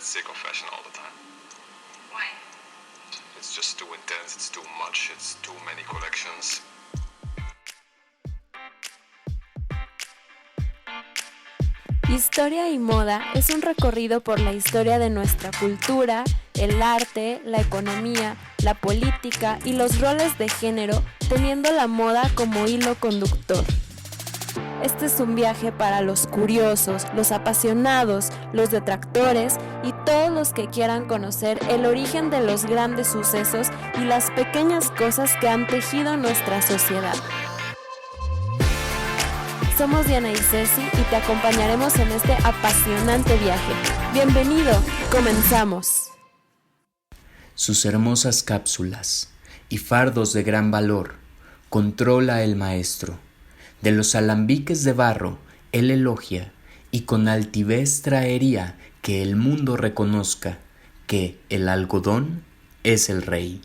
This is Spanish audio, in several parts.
get sick of fashion all the time. Why? It's just too intense, it's too much, it's too many collections. Historia y Moda es un recorrido por la historia de nuestra cultura, el arte, la economía, la política y los roles de género, teniendo la moda como hilo conductor. Este es un viaje para los curiosos, los apasionados, los detractores y todos los que quieran conocer el origen de los grandes sucesos y las pequeñas cosas que han tejido nuestra sociedad. Somos Diana y Ceci y te acompañaremos en este apasionante viaje. ¡Bienvenido! ¡Comenzamos! Sus hermosas cápsulas y fardos de gran valor controla el maestro. De los alambiques de barro él elogia y con altivez traería que el mundo reconozca que el algodón es el rey.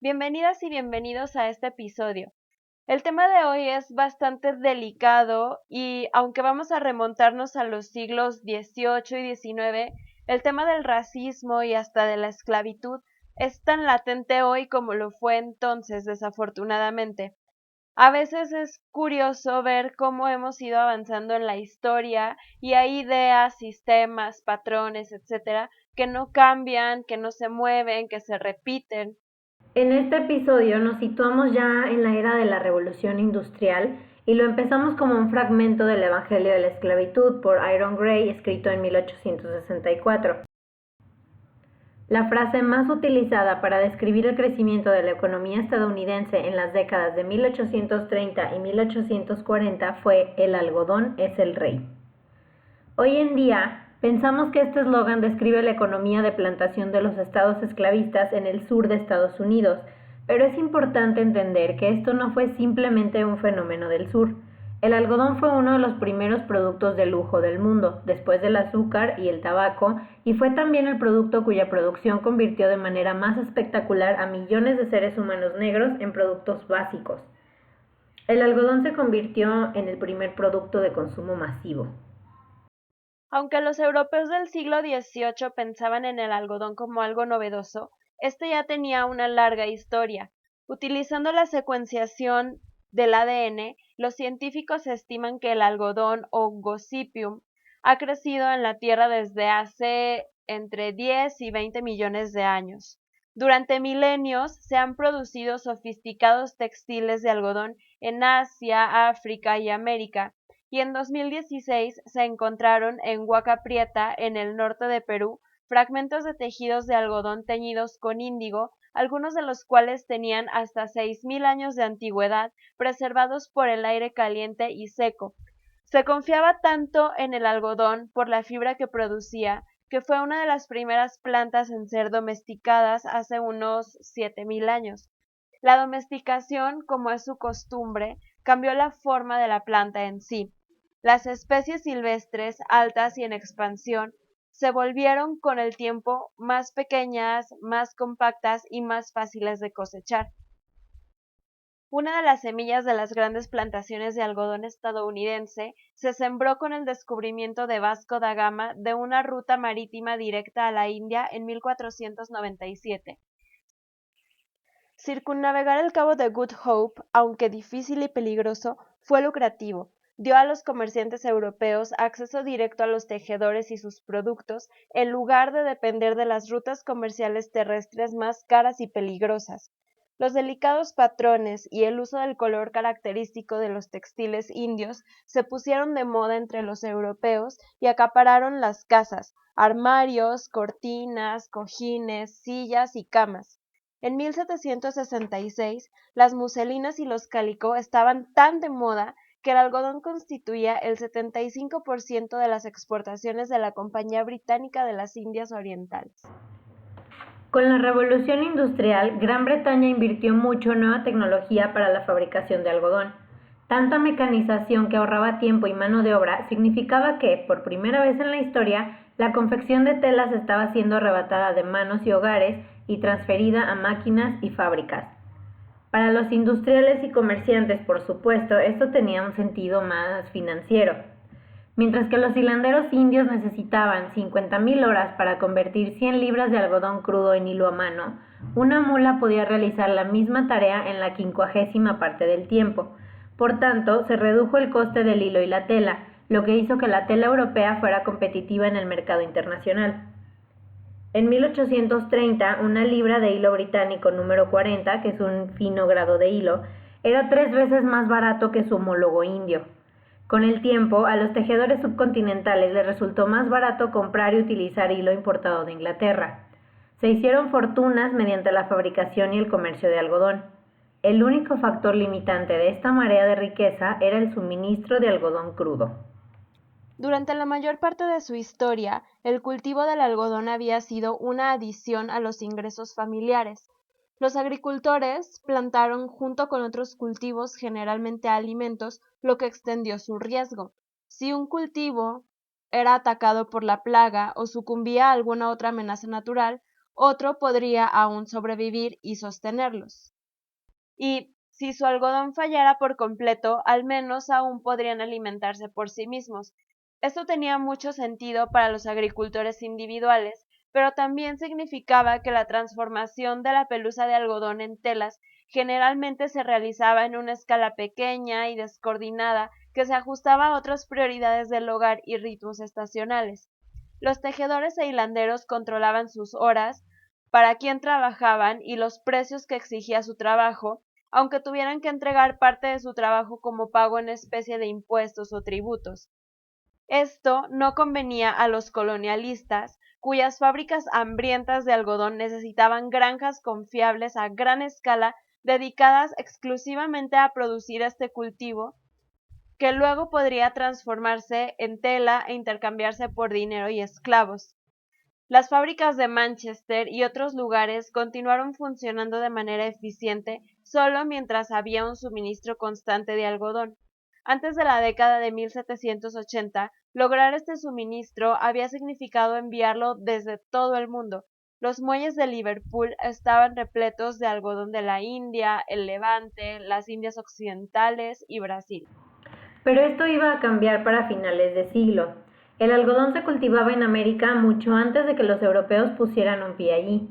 Bienvenidas y bienvenidos a este episodio. El tema de hoy es bastante delicado y aunque vamos a remontarnos a los siglos XVIII y XIX, el tema del racismo y hasta de la esclavitud es tan latente hoy como lo fue entonces, desafortunadamente. A veces es curioso ver cómo hemos ido avanzando en la historia y hay ideas, sistemas, patrones, etcétera, que no cambian, que no se mueven, que se repiten. En este episodio nos situamos ya en la era de la Revolución Industrial y lo empezamos como un fragmento del Evangelio de la Esclavitud por Iron Gray, escrito en 1864. La frase más utilizada para describir el crecimiento de la economía estadounidense en las décadas de 1830 y 1840 fue "El algodón es el rey". Hoy en día, pensamos que este eslogan describe la economía de plantación de los estados esclavistas en el sur de Estados Unidos, pero es importante entender que esto no fue simplemente un fenómeno del sur. El algodón fue uno de los primeros productos de lujo del mundo, después del azúcar y el tabaco, y fue también el producto cuya producción convirtió de manera más espectacular a millones de seres humanos negros en productos básicos. El algodón se convirtió en el primer producto de consumo masivo. Aunque los europeos del siglo XVIII pensaban en el algodón como algo novedoso, este ya tenía una larga historia. Utilizando la secuenciación del ADN, los científicos estiman que el algodón o Gossypium ha crecido en la Tierra desde hace entre 10 y 20 millones de años. Durante milenios se han producido sofisticados textiles de algodón en Asia, África y América, y en 2016 se encontraron en Huaca Prieta, en el norte de Perú, fragmentos de tejidos de algodón teñidos con índigo, algunos de los cuales tenían hasta 6.000 años de antigüedad, preservados por el aire caliente y seco. Se confiaba tanto en el algodón por la fibra que producía, que fue una de las primeras plantas en ser domesticadas hace unos 7.000 años. La domesticación, como es su costumbre, cambió la forma de la planta en sí. Las especies silvestres, altas y en expansión, se volvieron con el tiempo más pequeñas, más compactas y más fáciles de cosechar. Una de las semillas de las grandes plantaciones de algodón estadounidense se sembró con el descubrimiento de Vasco da Gama de una ruta marítima directa a la India en 1497. Circunnavegar el Cabo de Good Hope, aunque difícil y peligroso, fue lucrativo. Dio a los comerciantes europeos acceso directo a los tejedores y sus productos, en lugar de depender de las rutas comerciales terrestres más caras y peligrosas. Los delicados patrones y el uso del color característico de los textiles indios se pusieron de moda entre los europeos y acapararon las casas, armarios, cortinas, cojines, sillas y camas. En 1766, las muselinas y los calicó estaban tan de moda que el algodón constituía el 75% de las exportaciones de la Compañía Británica de las Indias Orientales. Con la Revolución Industrial, Gran Bretaña invirtió mucho en nueva tecnología para la fabricación de algodón. Tanta mecanización que ahorraba tiempo y mano de obra significaba que, por primera vez en la historia, la confección de telas estaba siendo arrebatada de manos y hogares y transferida a máquinas y fábricas. Para los industriales y comerciantes, por supuesto, esto tenía un sentido más financiero. Mientras que los hilanderos indios necesitaban 50.000 horas para convertir 100 libras de algodón crudo en hilo a mano, una mula podía realizar la misma tarea en la 50ª parte del tiempo. Por tanto, se redujo el coste del hilo y la tela, lo que hizo que la tela europea fuera competitiva en el mercado internacional. En 1830, una libra de hilo británico número 40, que es un fino grado de hilo, era 3 veces más barato que su homólogo indio. Con el tiempo, a los tejedores subcontinentales les resultó más barato comprar y utilizar hilo importado de Inglaterra. Se hicieron fortunas mediante la fabricación y el comercio de algodón. El único factor limitante de esta marea de riqueza era el suministro de algodón crudo. Durante la mayor parte de su historia, el cultivo del algodón había sido una adición a los ingresos familiares. Los agricultores plantaron junto con otros cultivos, generalmente alimentos, lo que extendió su riesgo. Si un cultivo era atacado por la plaga o sucumbía a alguna otra amenaza natural, otro podría aún sobrevivir y sostenerlos. Y si su algodón fallara por completo, al menos aún podrían alimentarse por sí mismos. Esto tenía mucho sentido para los agricultores individuales, pero también significaba que la transformación de la pelusa de algodón en telas generalmente se realizaba en una escala pequeña y descoordinada que se ajustaba a otras prioridades del hogar y ritmos estacionales. Los tejedores e hilanderos controlaban sus horas, para quién trabajaban y los precios que exigía su trabajo, aunque tuvieran que entregar parte de su trabajo como pago en especie de impuestos o tributos. Esto no convenía a los colonialistas, cuyas fábricas hambrientas de algodón necesitaban granjas confiables a gran escala dedicadas exclusivamente a producir este cultivo, que luego podría transformarse en tela e intercambiarse por dinero y esclavos. Las fábricas de Manchester y otros lugares continuaron funcionando de manera eficiente solo mientras había un suministro constante de algodón. Antes de la década de 1780, lograr este suministro había significado enviarlo desde todo el mundo. Los muelles de Liverpool estaban repletos de algodón de la India, el Levante, las Indias Occidentales y Brasil. Pero esto iba a cambiar para finales de siglo. El algodón se cultivaba en América mucho antes de que los europeos pusieran un pie allí.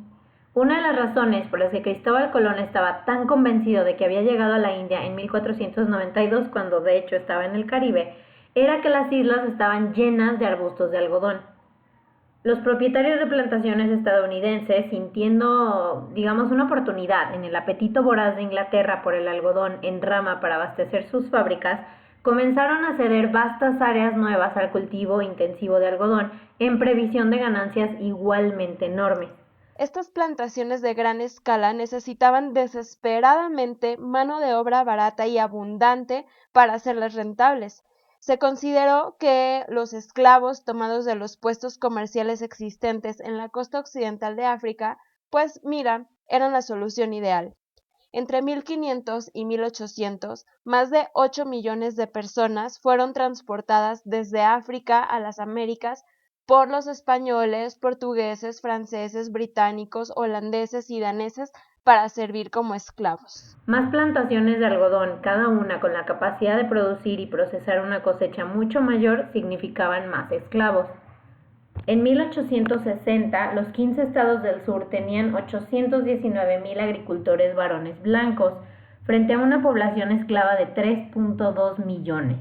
Una de las razones por las que Cristóbal Colón estaba tan convencido de que había llegado a la India en 1492, cuando de hecho estaba en el Caribe, era que las islas estaban llenas de arbustos de algodón. Los propietarios de plantaciones estadounidenses, sintiendo, una oportunidad en el apetito voraz de Inglaterra por el algodón en rama para abastecer sus fábricas, comenzaron a ceder vastas áreas nuevas al cultivo intensivo de algodón en previsión de ganancias igualmente enormes. Estas plantaciones de gran escala necesitaban desesperadamente mano de obra barata y abundante para hacerlas rentables. Se consideró que los esclavos tomados de los puestos comerciales existentes en la costa occidental de África, eran la solución ideal. Entre 1500 y 1800, más de 8 millones de personas fueron transportadas desde África a las Américas por los españoles, portugueses, franceses, británicos, holandeses y daneses para servir como esclavos. Más plantaciones de algodón, cada una con la capacidad de producir y procesar una cosecha mucho mayor, significaban más esclavos. En 1860, los 15 estados del sur tenían 819,000 agricultores varones blancos, frente a una población esclava de 3.2 millones.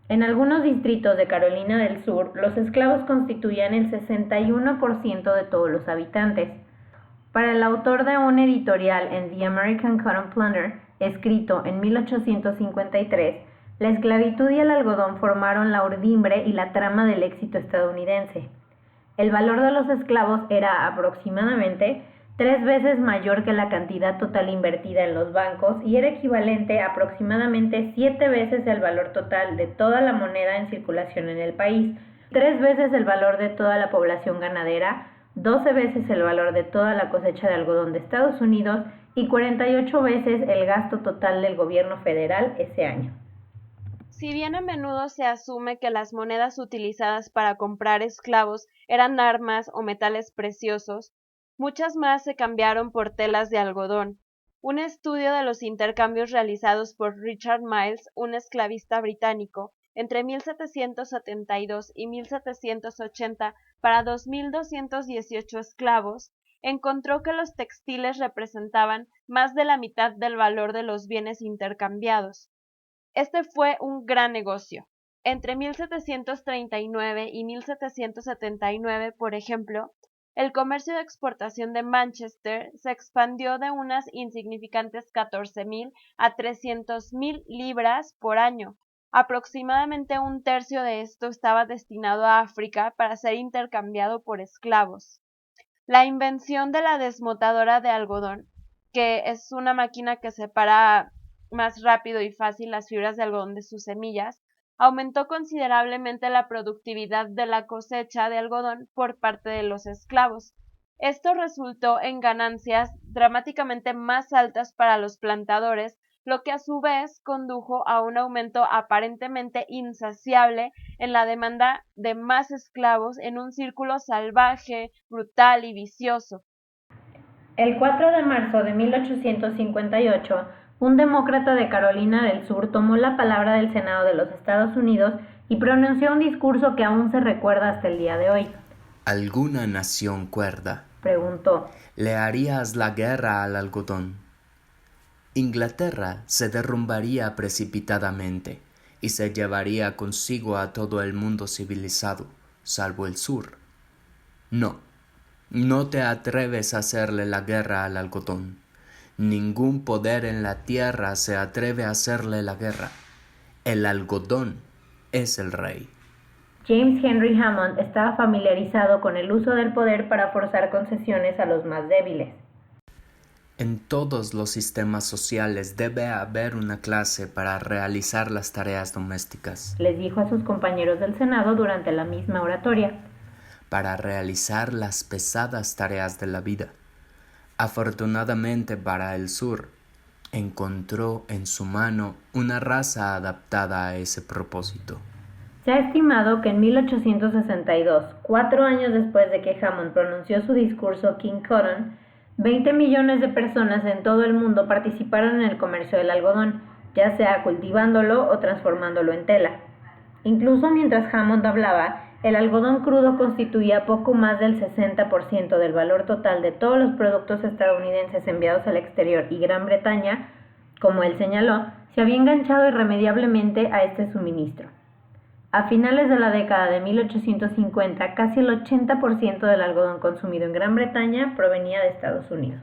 En algunos distritos de Carolina del Sur, los esclavos constituían el 61% de todos los habitantes. Para el autor de un editorial en The American Cotton Planter, escrito en 1853, la esclavitud y el algodón formaron la urdimbre y la trama del éxito estadounidense. El valor de los esclavos era aproximadamente 3 veces mayor que la cantidad total invertida en los bancos y era equivalente a aproximadamente 7 veces el valor total de toda la moneda en circulación en el país, 3 veces el valor de toda la población ganadera, 12 veces el valor de toda la cosecha de algodón de Estados Unidos y 48 veces el gasto total del gobierno federal ese año. Si bien a menudo se asume que las monedas utilizadas para comprar esclavos eran armas o metales preciosos, muchas más se cambiaron por telas de algodón. Un estudio de los intercambios realizados por Richard Miles, un esclavista británico, entre 1772 y 1780 para 2.218 esclavos, encontró que los textiles representaban más de la mitad del valor de los bienes intercambiados. Este fue un gran negocio. Entre 1739 y 1779, por ejemplo, el comercio de exportación de Manchester se expandió de unas insignificantes 14.000 a 300.000 libras por año. Aproximadamente un tercio de esto estaba destinado a África para ser intercambiado por esclavos. La invención de la desmotadora de algodón, que es una máquina que separa más rápido y fácil las fibras de algodón de sus semillas, aumentó considerablemente la productividad de la cosecha de algodón por parte de los esclavos. Esto resultó en ganancias dramáticamente más altas para los plantadores, lo que a su vez condujo a un aumento aparentemente insaciable en la demanda de más esclavos en un círculo salvaje, brutal y vicioso. El 4 de marzo de 1858, un demócrata de Carolina del Sur tomó la palabra del Senado de los Estados Unidos y pronunció un discurso que aún se recuerda hasta el día de hoy. ¿Alguna nación cuerda? Preguntó. ¿Le harías la guerra al algodón? Inglaterra se derrumbaría precipitadamente y se llevaría consigo a todo el mundo civilizado, salvo el sur. No, no te atreves a hacerle la guerra al algodón. Ningún poder en la tierra se atreve a hacerle la guerra. El algodón es el rey. James Henry Hammond estaba familiarizado con el uso del poder para forzar concesiones a los más débiles. En todos los sistemas sociales debe haber una clase para realizar las tareas domésticas, les dijo a sus compañeros del Senado durante la misma oratoria, para realizar las pesadas tareas de la vida. Afortunadamente para el sur, encontró en su mano una raza adaptada a ese propósito. Se ha estimado que en 1862, 4 años después de que Hammond pronunció su discurso King Cotton, 20 millones de personas en todo el mundo participaron en el comercio del algodón, ya sea cultivándolo o transformándolo en tela. Incluso mientras Hammond hablaba, el algodón crudo constituía poco más del 60% del valor total de todos los productos estadounidenses enviados al exterior, y Gran Bretaña, como él señaló, se había enganchado irremediablemente a este suministro. A finales de la década de 1850, casi el 80% del algodón consumido en Gran Bretaña provenía de Estados Unidos.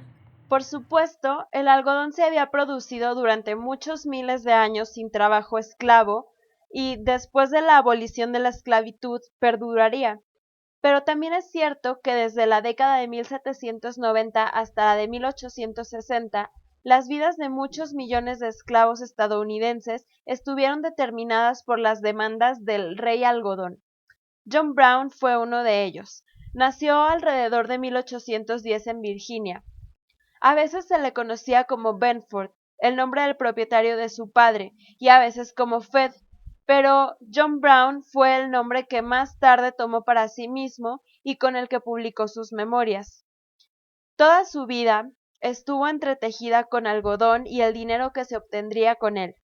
Por supuesto, el algodón se había producido durante muchos miles de años sin trabajo esclavo y después de la abolición de la esclavitud perduraría. Pero también es cierto que desde la década de 1790 hasta la de 1860, las vidas de muchos millones de esclavos estadounidenses estuvieron determinadas por las demandas del rey algodón. John Brown fue uno de ellos. Nació alrededor de 1810 en Virginia. A veces se le conocía como Benford, el nombre del propietario de su padre, y a veces como Fed, pero John Brown fue el nombre que más tarde tomó para sí mismo y con el que publicó sus memorias. Toda su vida estuvo entretejida con algodón y el dinero que se obtendría con él.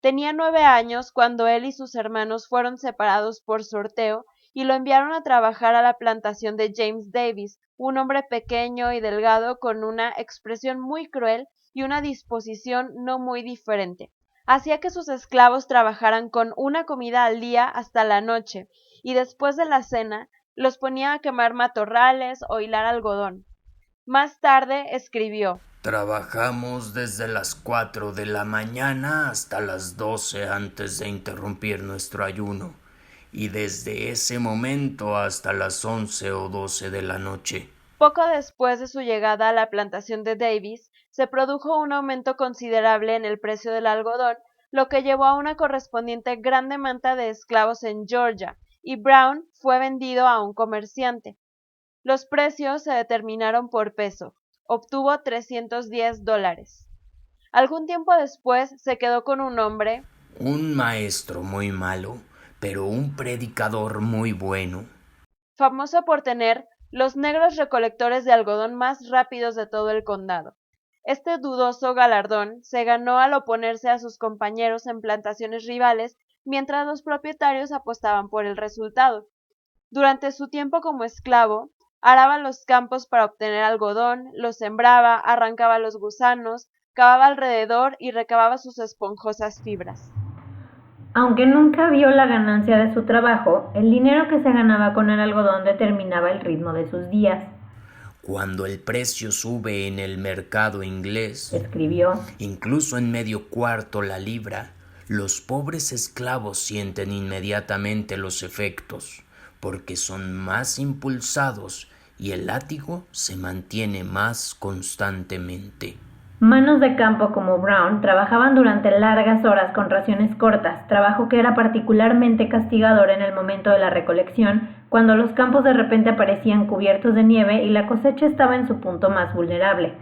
Tenía 9 años cuando él y sus hermanos fueron separados por sorteo y lo enviaron a trabajar a la plantación de James Davis, un hombre pequeño y delgado con una expresión muy cruel y una disposición no muy diferente. Hacía que sus esclavos trabajaran con una comida al día hasta la noche, y después de la cena los ponía a quemar matorrales o hilar algodón. Más tarde escribió: Trabajamos desde las 4 de la mañana hasta las 12 antes de interrumpir nuestro ayuno, y desde ese momento hasta las 11 o 12 de la noche. Poco después de su llegada a la plantación de Davis, se produjo un aumento considerable en el precio del algodón, lo que llevó a una correspondiente gran demanda de esclavos en Georgia, y Brown fue vendido a un comerciante. Los precios se determinaron por peso. Obtuvo $310. Algún tiempo después se quedó con un hombre, Un maestro muy malo, pero un predicador muy bueno, famoso por tener los negros recolectores de algodón más rápidos de todo el condado. Este dudoso galardón se ganó al oponerse a sus compañeros en plantaciones rivales mientras los propietarios apostaban por el resultado. Durante su tiempo como esclavo, araba los campos para obtener algodón, lo sembraba, arrancaba los gusanos, cavaba alrededor y recababa sus esponjosas fibras. Aunque nunca vio la ganancia de su trabajo, el dinero que se ganaba con el algodón determinaba el ritmo de sus días. Cuando el precio sube en el mercado inglés, Escribió, incluso en medio cuarto la libra, los pobres esclavos sienten inmediatamente los efectos, porque son más impulsados y el látigo se mantiene más constantemente. manos de campo como Brown trabajaban durante largas horas con raciones cortas, trabajo que era particularmente castigador en el momento de la recolección, cuando los campos de repente aparecían cubiertos de nieve y la cosecha estaba en su punto más vulnerable.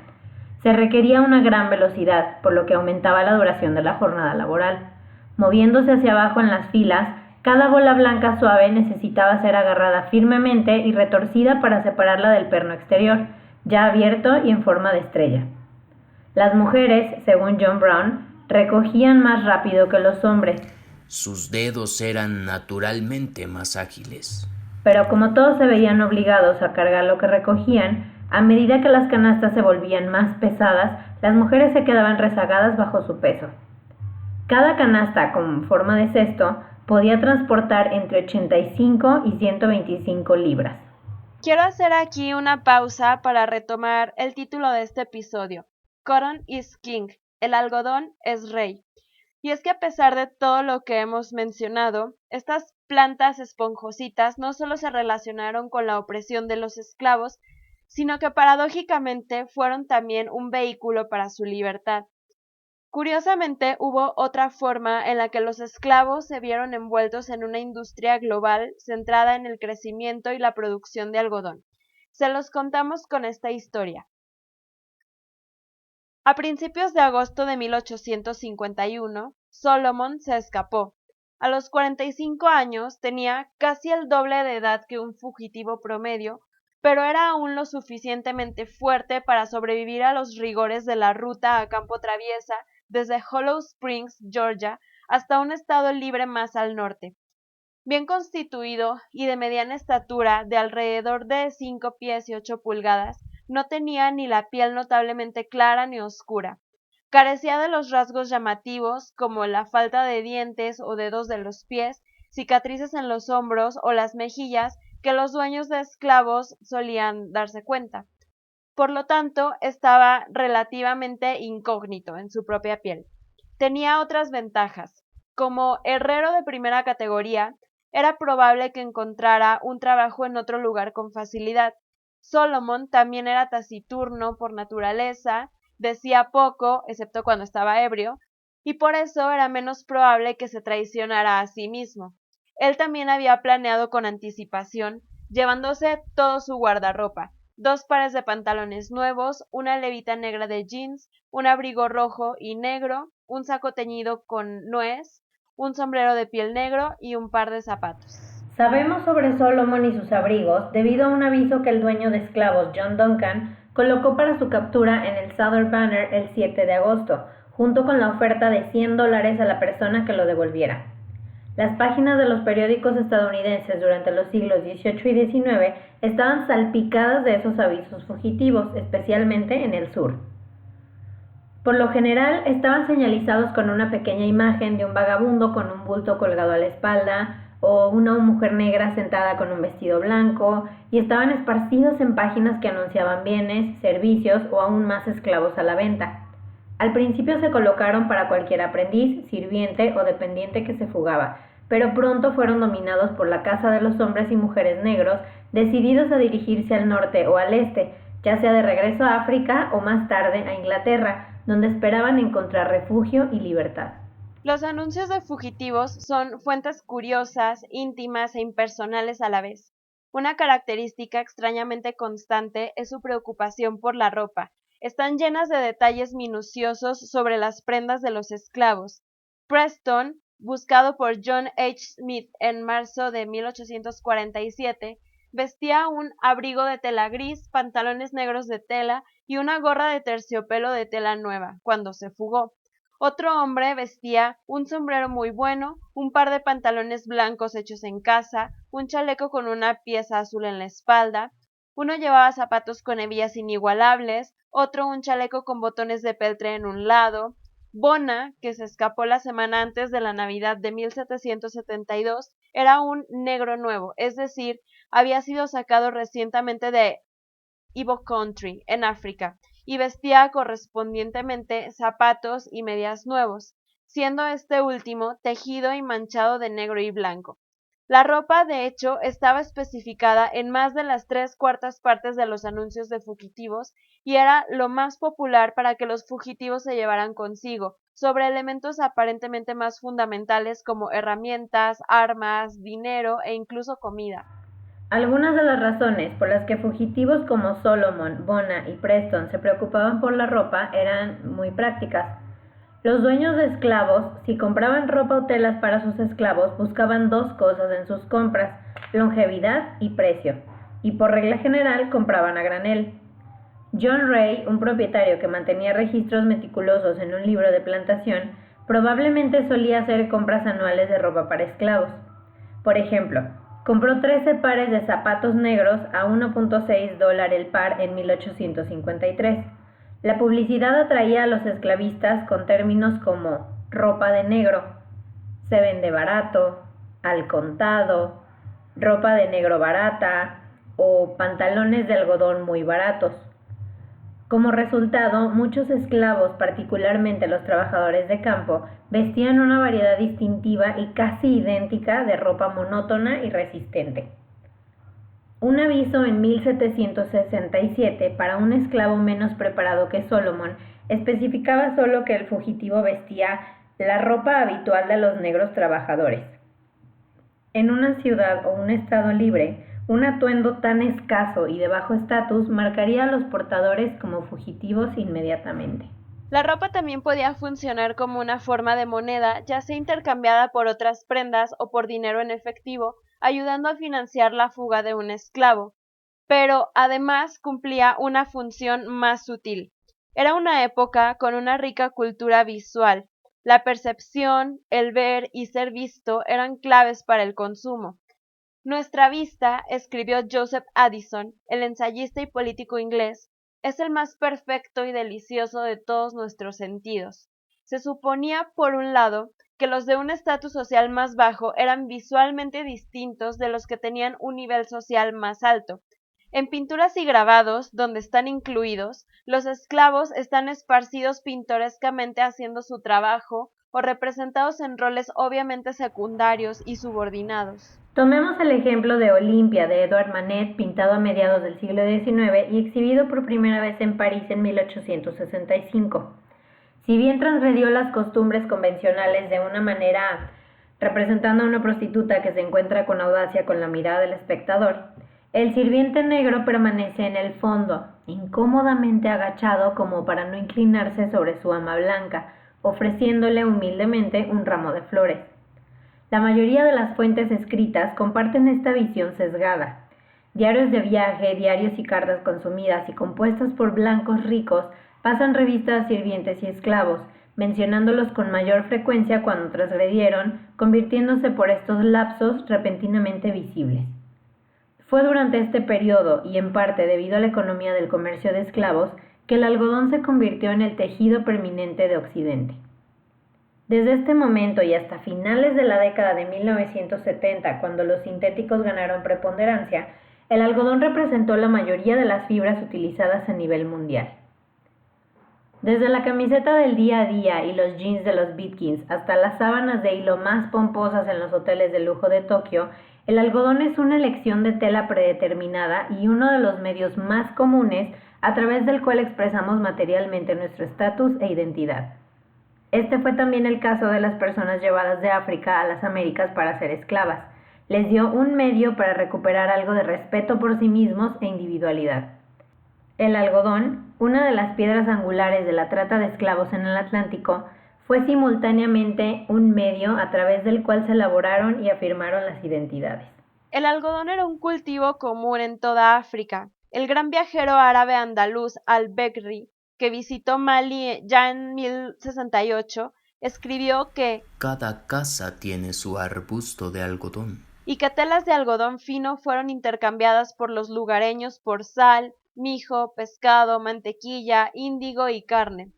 Se requería una gran velocidad, por lo que aumentaba la duración de la jornada laboral. Moviéndose hacia abajo en las filas, cada bola blanca suave necesitaba ser agarrada firmemente y retorcida para separarla del perno exterior, ya abierto y en forma de estrella. Las mujeres, según John Brown, recogían más rápido que los hombres. Sus dedos eran naturalmente más ágiles. Pero como todos se veían obligados a cargar lo que recogían, a medida que las canastas se volvían más pesadas, las mujeres se quedaban rezagadas bajo su peso. Cada canasta, con forma de cesto, podía transportar entre 85 y 125 libras. Quiero hacer aquí una pausa para retomar el título de este episodio. Cotton is King, el algodón es rey. Y es que a pesar de todo lo que hemos mencionado, estas plantas esponjositas no solo se relacionaron con la opresión de los esclavos, sino que paradójicamente fueron también un vehículo para su libertad. Curiosamente, hubo otra forma en la que los esclavos se vieron envueltos en una industria global centrada en el crecimiento y la producción de algodón. Se los contamos con esta historia. A principios de agosto de 1851, Solomon se escapó. A los 45 años tenía casi el doble de edad que un fugitivo promedio, pero era aún lo suficientemente fuerte para sobrevivir a los rigores de la ruta a campo traviesa desde Hollow Springs, Georgia, hasta un estado libre más al norte. Bien constituido y de mediana estatura, de alrededor de 5 pies y 8 pulgadas, no tenía ni la piel notablemente clara ni oscura. Carecía de los rasgos llamativos como la falta de dientes o dedos de los pies, cicatrices en los hombros o las mejillas que los dueños de esclavos solían darse cuenta. Por lo tanto, estaba relativamente incógnito en su propia piel. Tenía otras ventajas. Como herrero de primera categoría, era probable que encontrara un trabajo en otro lugar con facilidad. Solomon también era taciturno por naturaleza, decía poco, excepto cuando estaba ebrio, y por eso era menos probable que se traicionara a sí mismo. Él también había planeado con anticipación, llevándose todo su guardarropa, 2 pares de pantalones nuevos, una levita negra de jeans, un abrigo rojo y negro, un saco teñido con nuez, un sombrero de piel negro y un par de zapatos. Sabemos sobre Solomon y sus abrigos debido a un aviso que el dueño de esclavos John Duncan colocó para su captura en el Southern Banner el 7 de agosto, junto con la oferta de $100 a la persona que lo devolviera. Las páginas de los periódicos estadounidenses durante los siglos XVIII y XIX estaban salpicadas de esos avisos fugitivos, especialmente en el sur. Por lo general, estaban señalizados con una pequeña imagen de un vagabundo con un bulto colgado a la espalda, o una mujer negra sentada con un vestido blanco, y estaban esparcidos en páginas que anunciaban bienes, servicios o aún más esclavos a la venta. Al principio se colocaron para cualquier aprendiz, sirviente o dependiente que se fugaba, pero pronto fueron dominados por la caza de los hombres y mujeres negros, decididos a dirigirse al norte o al este, ya sea de regreso a África o más tarde a Inglaterra, donde esperaban encontrar refugio y libertad. Los anuncios de fugitivos son fuentes curiosas, íntimas e impersonales a la vez. Una característica extrañamente constante es su preocupación por la ropa. Están llenas de detalles minuciosos sobre las prendas de los esclavos. Preston, buscado por John H. Smith en marzo de 1847, vestía un abrigo de tela gris, pantalones negros de tela y una gorra de terciopelo de tela nueva, cuando se fugó. Otro hombre vestía un sombrero muy bueno, un par de pantalones blancos hechos en casa, un chaleco con una pieza azul en la espalda. Uno llevaba zapatos con hebillas inigualables, otro un chaleco con botones de peltre en un lado. Bona, que se escapó la semana antes de la Navidad de 1772, era un negro nuevo, es decir, había sido sacado recientemente de Ivo Country, en África, y vestía correspondientemente zapatos y medias nuevos, siendo este último tejido y manchado de negro y blanco. La ropa, de hecho, estaba especificada en más de las 3/4 partes de los anuncios de fugitivos y era lo más popular para que los fugitivos se llevaran consigo, sobre elementos aparentemente más fundamentales como herramientas, armas, dinero e incluso comida. Algunas de las razones por las que fugitivos como Solomon, Bona y Preston se preocupaban por la ropa eran muy prácticas. Los dueños de esclavos, si compraban ropa o telas para sus esclavos, buscaban dos cosas en sus compras: longevidad y precio, y por regla general compraban a granel. John Ray, un propietario que mantenía registros meticulosos en un libro de plantación, probablemente solía hacer compras anuales de ropa para esclavos. Por ejemplo, compró 13 pares de zapatos negros a $1.6 el par en 1853. La publicidad atraía a los esclavistas con términos como ropa de negro, se vende barato, al contado, ropa de negro barata o pantalones de algodón muy baratos. Como resultado, muchos esclavos, particularmente los trabajadores de campo, vestían una variedad distintiva y casi idéntica de ropa monótona y resistente. Un aviso en 1767 para un esclavo menos preparado que Solomon especificaba solo que el fugitivo vestía la ropa habitual de los negros trabajadores. En una ciudad o un estado libre, un atuendo tan escaso y de bajo estatus marcaría a los portadores como fugitivos inmediatamente. La ropa también podía funcionar como una forma de moneda, ya sea intercambiada por otras prendas o por dinero en efectivo, ayudando a financiar la fuga de un esclavo. Pero además cumplía una función más sutil. Era una época con una rica cultura visual. La percepción, el ver y ser visto eran claves para el consumo. Nuestra vista, escribió Joseph Addison, el ensayista y político inglés, es el más perfecto y delicioso de todos nuestros sentidos. Se suponía, por un lado, que los de un estatus social más bajo eran visualmente distintos de los que tenían un nivel social más alto. En pinturas y grabados, donde están incluidos, los esclavos están esparcidos pintorescamente haciendo su trabajo o representados en roles obviamente secundarios y subordinados. Tomemos el ejemplo de Olimpia de Edouard Manet, pintado a mediados del siglo XIX y exhibido por primera vez en París en 1865. Si bien transgredió las costumbres convencionales de una manera representando a una prostituta que se encuentra con audacia con la mirada del espectador, el sirviente negro permanece en el fondo, incómodamente agachado como para no inclinarse sobre su ama blanca, ofreciéndole humildemente un ramo de flores. La mayoría de las fuentes escritas comparten esta visión sesgada. Diarios de viaje, diarios y cartas consumidas y compuestas por blancos ricos pasan revistas a sirvientes y esclavos, mencionándolos con mayor frecuencia cuando transgredieron, convirtiéndose por estos lapsos repentinamente visibles. Fue durante este periodo, y en parte debido a la economía del comercio de esclavos, que el algodón se convirtió en el tejido preeminente de Occidente. Desde este momento y hasta finales de la década de 1970, cuando los sintéticos ganaron preponderancia, el algodón representó la mayoría de las fibras utilizadas a nivel mundial. Desde la camiseta del día a día y los jeans de los Bitkins hasta las sábanas de hilo más pomposas en los hoteles de lujo de Tokio, el algodón es una elección de tela predeterminada y uno de los medios más comunes a través del cual expresamos materialmente nuestro estatus e identidad. Este fue también el caso de las personas llevadas de África a las Américas para ser esclavas. Les dio un medio para recuperar algo de respeto por sí mismos e individualidad. El algodón, una de las piedras angulares de la trata de esclavos en el Atlántico, fue simultáneamente un medio a través del cual se elaboraron y afirmaron las identidades. El algodón era un cultivo común en toda África. El gran viajero árabe andaluz al-Bekri que visitó Mali ya en 1068, escribió que cada casa tiene su arbusto de algodón. Y que telas de algodón fino fueron intercambiadas por los lugareños por sal, mijo, pescado, mantequilla, índigo y carne.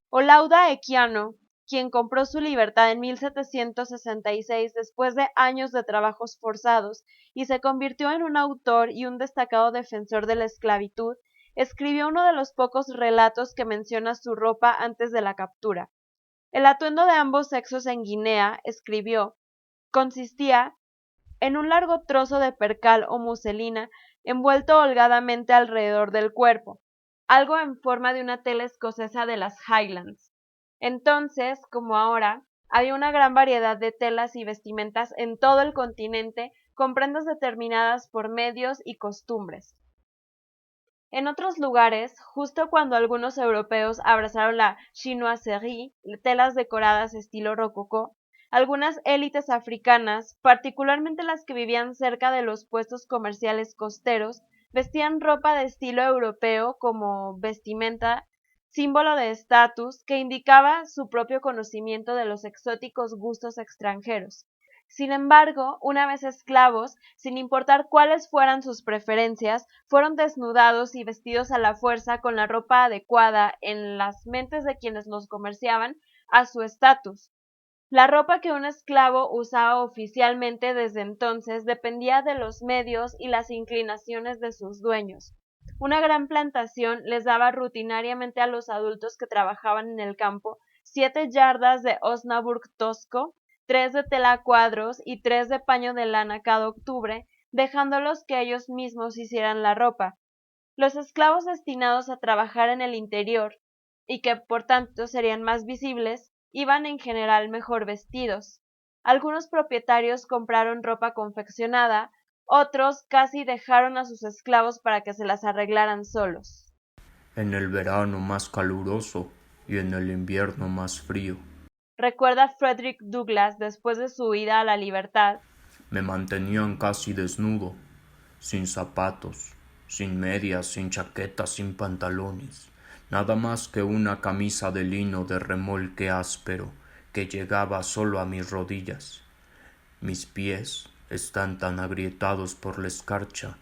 Olaudah Equiano, quien compró su libertad en 1766 después de años de trabajos forzados y se convirtió en un autor y un destacado defensor de la esclavitud, escribió uno de los pocos relatos que menciona su ropa antes de la captura. El atuendo de ambos sexos en Guinea, escribió, consistía en un largo trozo de percal o muselina envuelto holgadamente alrededor del cuerpo, algo en forma de una tela escocesa de las Highlands. Entonces, como ahora, había una gran variedad de telas y vestimentas en todo el continente, con prendas determinadas por medios y costumbres. En otros lugares, justo cuando algunos europeos abrazaron la chinoiserie, telas decoradas estilo rococó, algunas élites africanas, particularmente las que vivían cerca de los puestos comerciales costeros, vestían ropa de estilo europeo como vestimenta, símbolo de estatus que indicaba su propio conocimiento de los exóticos gustos extranjeros. Sin embargo, una vez esclavos, sin importar cuáles fueran sus preferencias, fueron desnudados y vestidos a la fuerza con la ropa adecuada en las mentes de quienes los comerciaban a su estatus. La ropa que un esclavo usaba oficialmente desde entonces dependía de los medios y las inclinaciones de sus dueños. Una gran plantación les daba rutinariamente a los adultos que trabajaban en el campo 7 yardas de osnaburg tosco, 3 de tela a cuadros y 3 de paño de lana cada octubre, dejándolos que ellos mismos hicieran la ropa. Los esclavos destinados a trabajar en el interior, y que por tanto serían más visibles, iban en general mejor vestidos. Algunos propietarios compraron ropa confeccionada, otros casi dejaron a sus esclavos para que se las arreglaran solos. En el verano más caluroso y en el invierno más frío, recuerda Frederick Douglass después de su huida a la libertad, me mantenían casi desnudo, sin zapatos, sin medias, sin chaquetas, sin pantalones, nada más que una camisa de lino de remolque áspero que llegaba solo a mis rodillas. Mis pies están tan agrietados por la escarcha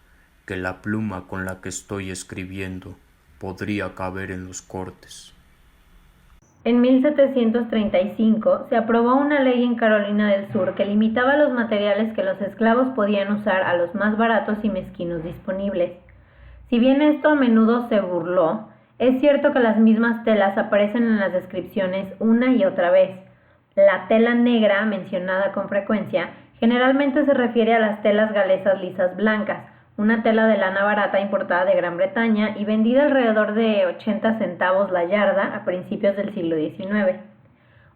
que la pluma con la que estoy escribiendo podría caber en los cortes. En 1735 se aprobó una ley en Carolina del Sur que limitaba los materiales que los esclavos podían usar a los más baratos y mezquinos disponibles. Si bien esto a menudo se burló, es cierto que las mismas telas aparecen en las descripciones una y otra vez. La tela negra, mencionada con frecuencia, generalmente se refiere a las telas galesas lisas blancas, una tela de lana barata importada de Gran Bretaña y vendida alrededor de 80 centavos la yarda a principios del siglo XIX.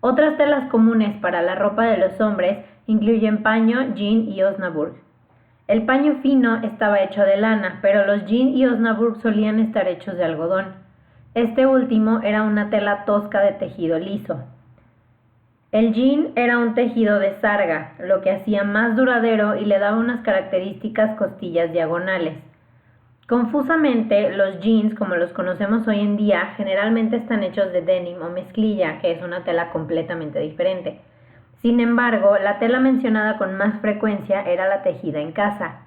Otras telas comunes para la ropa de los hombres incluyen paño, jean y osnaburg. El paño fino estaba hecho de lana, pero los jean y osnaburg solían estar hechos de algodón. Este último era una tela tosca de tejido liso. El jean era un tejido de sarga, lo que hacía más duradero y le daba unas características costillas diagonales. Confusamente, los jeans, como los conocemos hoy en día, generalmente están hechos de denim o mezclilla, que es una tela completamente diferente. Sin embargo, la tela mencionada con más frecuencia era la tejida en casa.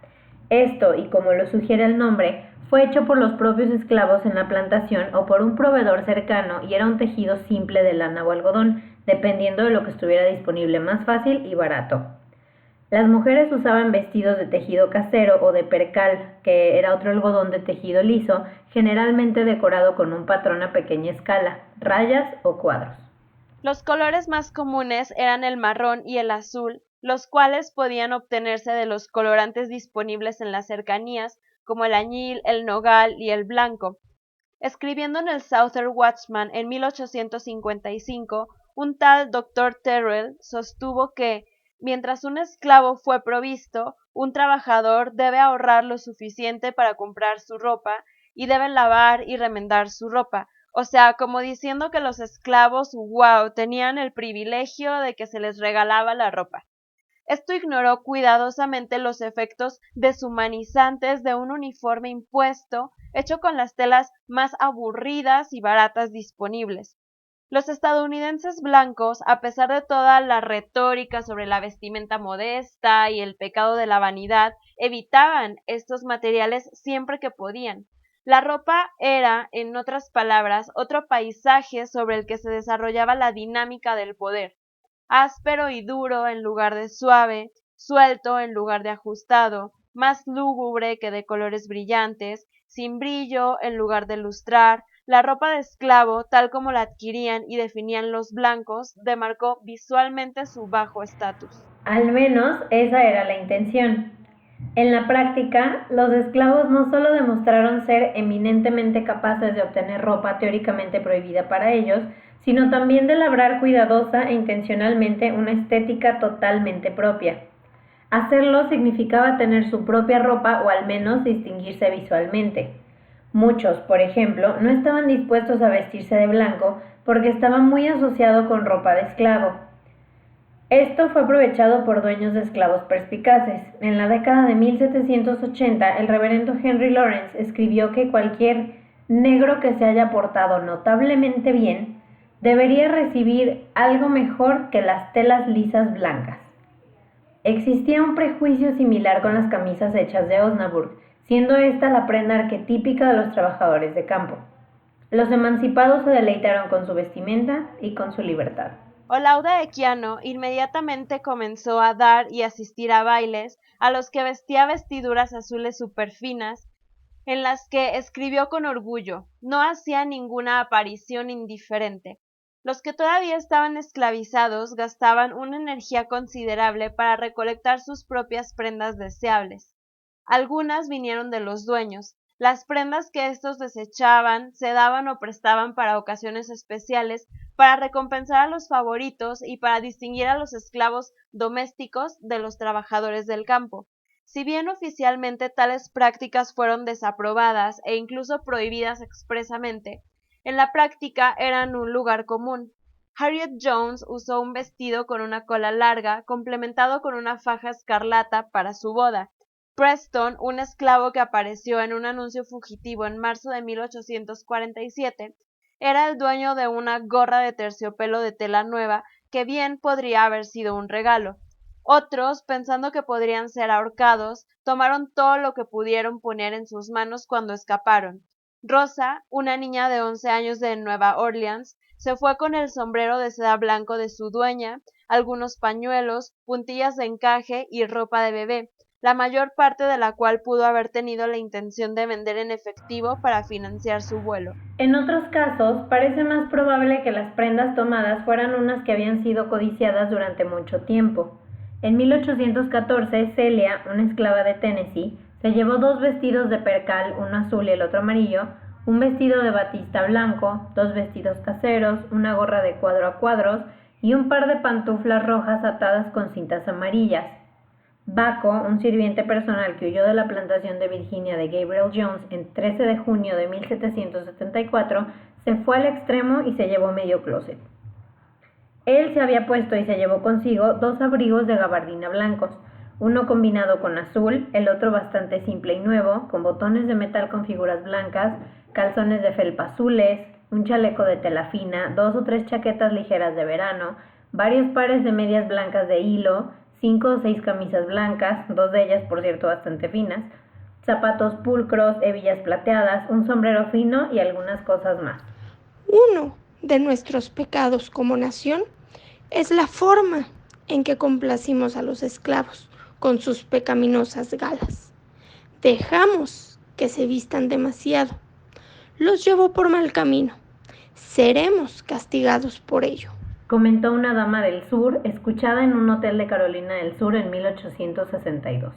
Esto, y como lo sugiere el nombre, fue hecho por los propios esclavos en la plantación o por un proveedor cercano y era un tejido simple de lana o algodón, dependiendo de lo que estuviera disponible más fácil y barato. Las mujeres usaban vestidos de tejido casero o de percal, que era otro algodón de tejido liso, generalmente decorado con un patrón a pequeña escala, rayas o cuadros. Los colores más comunes eran el marrón y el azul, los cuales podían obtenerse de los colorantes disponibles en las cercanías, como el añil, el nogal y el blanco. Escribiendo en el Southern Watchman en 1855, un tal Dr. Terrell sostuvo que, mientras un esclavo fue provisto, un trabajador debe ahorrar lo suficiente para comprar su ropa y debe lavar y remendar su ropa. O sea, como diciendo que los esclavos, tenían el privilegio de que se les regalaba la ropa. Esto ignoró cuidadosamente los efectos deshumanizantes de un uniforme impuesto hecho con las telas más aburridas y baratas disponibles. Los estadounidenses blancos, a pesar de toda la retórica sobre la vestimenta modesta y el pecado de la vanidad, evitaban estos materiales siempre que podían. La ropa era, en otras palabras, otro paisaje sobre el que se desarrollaba la dinámica del poder, áspero y duro en lugar de suave, suelto en lugar de ajustado, más lúgubre que de colores brillantes, sin brillo en lugar de lustrar. La ropa de esclavo, tal como la adquirían y definían los blancos, demarcó visualmente su bajo estatus. Al menos esa era la intención. En la práctica, los esclavos no solo demostraron ser eminentemente capaces de obtener ropa teóricamente prohibida para ellos, sino también de labrar cuidadosa e intencionalmente una estética totalmente propia. Hacerlo significaba tener su propia ropa o al menos distinguirse visualmente. Muchos, por ejemplo, no estaban dispuestos a vestirse de blanco porque estaba muy asociado con ropa de esclavo. Esto fue aprovechado por dueños de esclavos perspicaces. En la década de 1780, el reverendo Henry Lawrence escribió que cualquier negro que se haya portado notablemente bien debería recibir algo mejor que las telas lisas blancas. Existía un prejuicio similar con las camisas hechas de Osnaburg, siendo esta la prenda arquetípica de los trabajadores de campo. Los emancipados se deleitaron con su vestimenta y con su libertad. Olaudah Equiano inmediatamente comenzó a dar y asistir a bailes a los que vestía vestiduras azules superfinas, en las que escribió con orgullo: no hacía ninguna aparición indiferente. Los que todavía estaban esclavizados gastaban una energía considerable para recolectar sus propias prendas deseables. Algunas vinieron de los dueños. Las prendas que estos desechaban se daban o prestaban para ocasiones especiales, para recompensar a los favoritos y para distinguir a los esclavos domésticos de los trabajadores del campo. Si bien oficialmente tales prácticas fueron desaprobadas e incluso prohibidas expresamente, en la práctica eran un lugar común. Harriet Jones usó un vestido con una cola larga, complementado con una faja escarlata para su boda. Preston, un esclavo que apareció en un anuncio fugitivo en marzo de 1847, era el dueño de una gorra de terciopelo de tela nueva que bien podría haber sido un regalo. Otros, pensando que podrían ser ahorcados, tomaron todo lo que pudieron poner en sus manos cuando escaparon. Rosa, una niña de 11 años de Nueva Orleans, se fue con el sombrero de seda blanco de su dueña, algunos pañuelos, puntillas de encaje y ropa de bebé, la mayor parte de la cual pudo haber tenido la intención de vender en efectivo para financiar su vuelo. En otros casos, parece más probable que las prendas tomadas fueran unas que habían sido codiciadas durante mucho tiempo. En 1814, Celia, una esclava de Tennessee, se llevó 2 vestidos de percal, uno azul y el otro amarillo, un vestido de batista blanco, 2 vestidos caseros, una gorra de cuadro a cuadros y un par de pantuflas rojas atadas con cintas amarillas. Baco, un sirviente personal que huyó de la plantación de Virginia de Gabriel Jones en 13 de junio de 1774, se fue al extremo y se llevó medio closet. Él se había puesto y se llevó consigo 2 abrigos de gabardina blancos, uno combinado con azul, el otro bastante simple y nuevo, con botones de metal con figuras blancas, calzones de felpa azules, un chaleco de tela fina, 2 o 3 chaquetas ligeras de verano, varios pares de medias blancas de hilo, 5 o 6 camisas blancas, 2 de ellas por cierto bastante finas, zapatos pulcros, hebillas plateadas, un sombrero fino y algunas cosas más. Uno de nuestros pecados como nación es la forma en que complacimos a los esclavos con sus pecaminosas galas. Dejamos que se vistan demasiado. Los llevó por mal camino. Seremos castigados por ello, comentó una dama del sur, escuchada en un hotel de Carolina del Sur en 1862.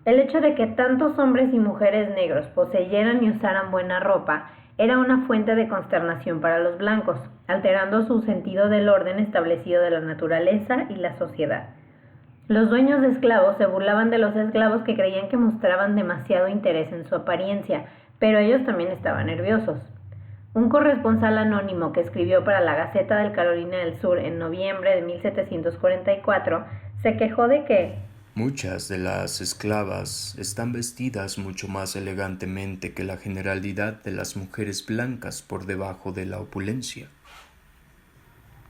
El hecho de que tantos hombres y mujeres negros poseyeran y usaran buena ropa era una fuente de consternación para los blancos, alterando su sentido del orden establecido de la naturaleza y la sociedad. Los dueños de esclavos se burlaban de los esclavos que creían que mostraban demasiado interés en su apariencia, pero ellos también estaban nerviosos. Un corresponsal anónimo que escribió para la Gaceta del Carolina del Sur en noviembre de 1744 Se quejó de que muchas de las esclavas están vestidas mucho más elegantemente que la generalidad de las mujeres blancas por debajo de la opulencia.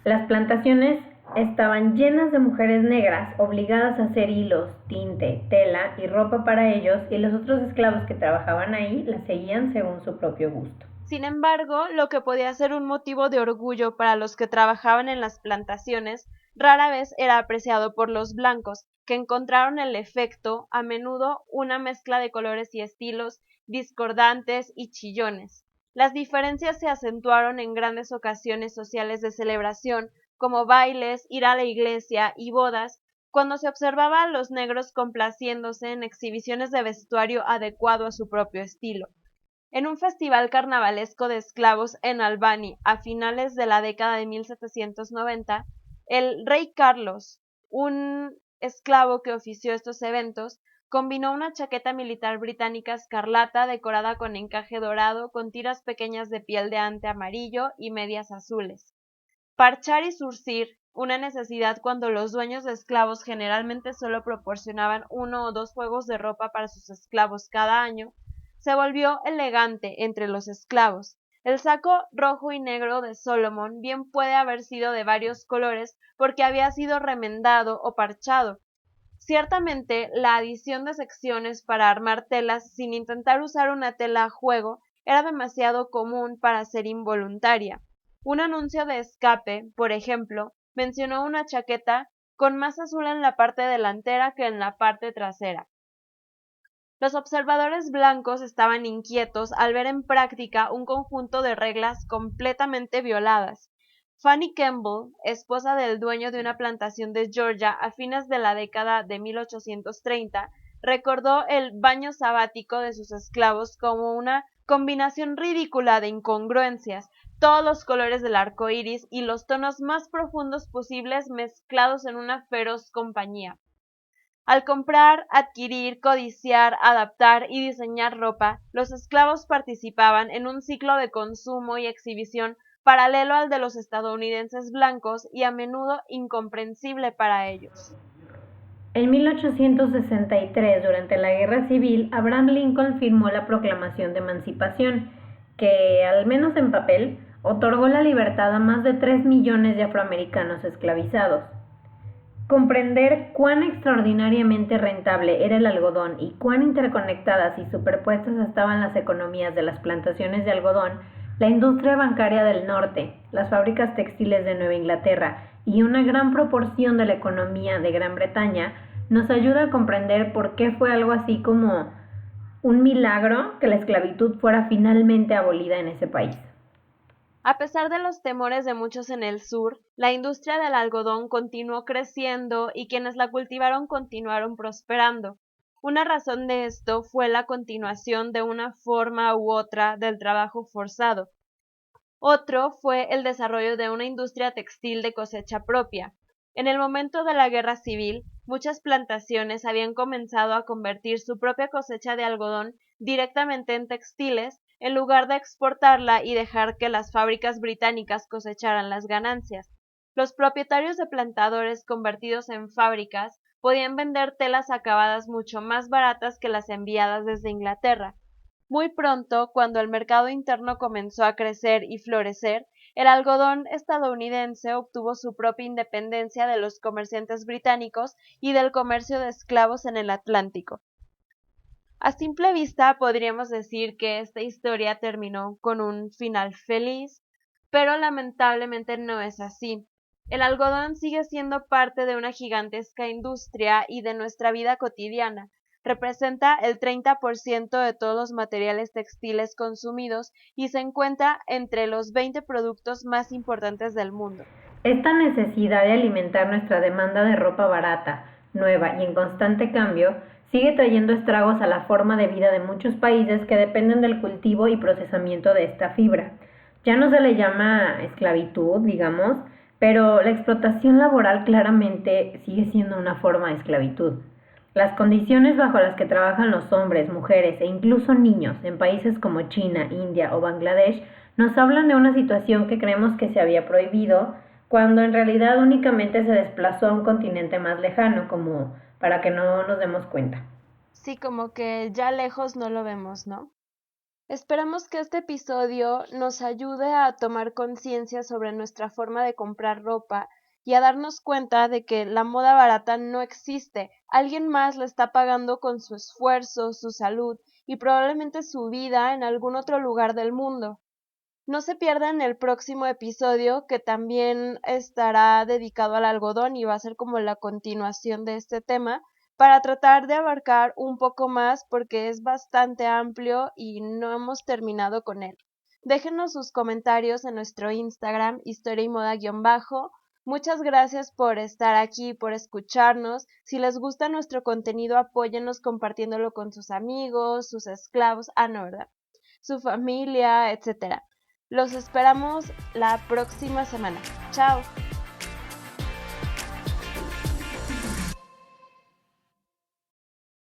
las plantaciones estaban llenas de mujeres negras obligadas a hacer hilos, tinte, tela y ropa para ellos, y los otros esclavos que trabajaban ahí las seguían según su propio gusto. Sin embargo, lo que podía ser un motivo de orgullo para los que trabajaban en las plantaciones rara vez era apreciado por los blancos, que encontraron el efecto, a menudo, una mezcla de colores y estilos discordantes y chillones. Las diferencias se acentuaron en grandes ocasiones sociales de celebración, como bailes, ir a la iglesia y bodas, cuando se observaba a los negros complaciéndose en exhibiciones de vestuario adecuado a su propio estilo. En un festival carnavalesco de esclavos en Albany a finales de la década de 1790, el rey Carlos, un esclavo que ofició estos eventos, combinó una chaqueta militar británica escarlata decorada con encaje dorado con tiras pequeñas de piel de ante amarillo y medias azules. Parchar y zurcir, una necesidad cuando los dueños de esclavos generalmente solo proporcionaban 1 o 2 juegos de ropa para sus esclavos cada año, se volvió elegante entre los esclavos. El saco rojo y negro de Solomon bien puede haber sido de varios colores porque había sido remendado o parchado. Ciertamente, la adición de secciones para armar telas sin intentar usar una tela a juego era demasiado común para ser involuntaria. Un anuncio de escape, por ejemplo, mencionó una chaqueta con más azul en la parte delantera que en la parte trasera. Los observadores blancos estaban inquietos al ver en práctica un conjunto de reglas completamente violadas. Fanny Kemble, esposa del dueño de una plantación de Georgia a fines de la década de 1830, recordó el baño sabático de sus esclavos como una combinación ridícula de incongruencias, todos los colores del arco iris y los tonos más profundos posibles mezclados en una feroz compañía. Al comprar, adquirir, codiciar, adaptar y diseñar ropa, los esclavos participaban en un ciclo de consumo y exhibición paralelo al de los estadounidenses blancos y a menudo incomprensible para ellos. En 1863, durante la Guerra Civil, Abraham Lincoln firmó la Proclamación de Emancipación, que, al menos en papel, otorgó la libertad a más de 3 millones de afroamericanos esclavizados. Comprender cuán extraordinariamente rentable era el algodón y cuán interconectadas y superpuestas estaban las economías de las plantaciones de algodón, la industria bancaria del norte, las fábricas textiles de Nueva Inglaterra y una gran proporción de la economía de Gran Bretaña nos ayuda a comprender por qué fue algo así como un milagro que la esclavitud fuera finalmente abolida en ese país. A pesar de los temores de muchos en el sur, la industria del algodón continuó creciendo y quienes la cultivaron continuaron prosperando. Una razón de esto fue la continuación de una forma u otra del trabajo forzado. Otro fue el desarrollo de una industria textil de cosecha propia. En el momento de la Guerra Civil, muchas plantaciones habían comenzado a convertir su propia cosecha de algodón directamente en textiles, en lugar de exportarla y dejar que las fábricas británicas cosecharan las ganancias. Los propietarios de plantadores convertidos en fábricas podían vender telas acabadas mucho más baratas que las enviadas desde Inglaterra. Muy pronto, cuando el mercado interno comenzó a crecer y florecer, el algodón estadounidense obtuvo su propia independencia de los comerciantes británicos y del comercio de esclavos en el Atlántico. A simple vista podríamos decir que esta historia terminó con un final feliz, pero lamentablemente no es así. El algodón sigue siendo parte de una gigantesca industria y de nuestra vida cotidiana. Representa el 30% de todos los materiales textiles consumidos y se encuentra entre los 20 productos más importantes del mundo. Esta necesidad de alimentar nuestra demanda de ropa barata, nueva y en constante cambio sigue trayendo estragos a la forma de vida de muchos países que dependen del cultivo y procesamiento de esta fibra. Ya no se le llama esclavitud, digamos, pero la explotación laboral claramente sigue siendo una forma de esclavitud. Las condiciones bajo las que trabajan los hombres, mujeres e incluso niños en países como China, India o Bangladesh nos hablan de una situación que creemos que se había prohibido cuando en realidad únicamente se desplazó a un continente más lejano, como para que no nos demos cuenta. Sí, como que ya lejos no lo vemos, ¿no? Esperamos que este episodio nos ayude a tomar conciencia sobre nuestra forma de comprar ropa y a darnos cuenta de que la moda barata no existe. Alguien más la está pagando con su esfuerzo, su salud y probablemente su vida en algún otro lugar del mundo. No se pierdan el próximo episodio, que también estará dedicado al algodón y va a ser como la continuación de este tema, para tratar de abarcar un poco más porque es bastante amplio y no hemos terminado con él. Déjenos sus comentarios en nuestro Instagram, historia y moda-bajo. Muchas gracias por estar aquí, por escucharnos. Si les gusta nuestro contenido, apóyennos compartiéndolo con sus amigos, sus esclavos, no, ¿verdad? Su familia, etcétera. Los esperamos la próxima semana. Chao.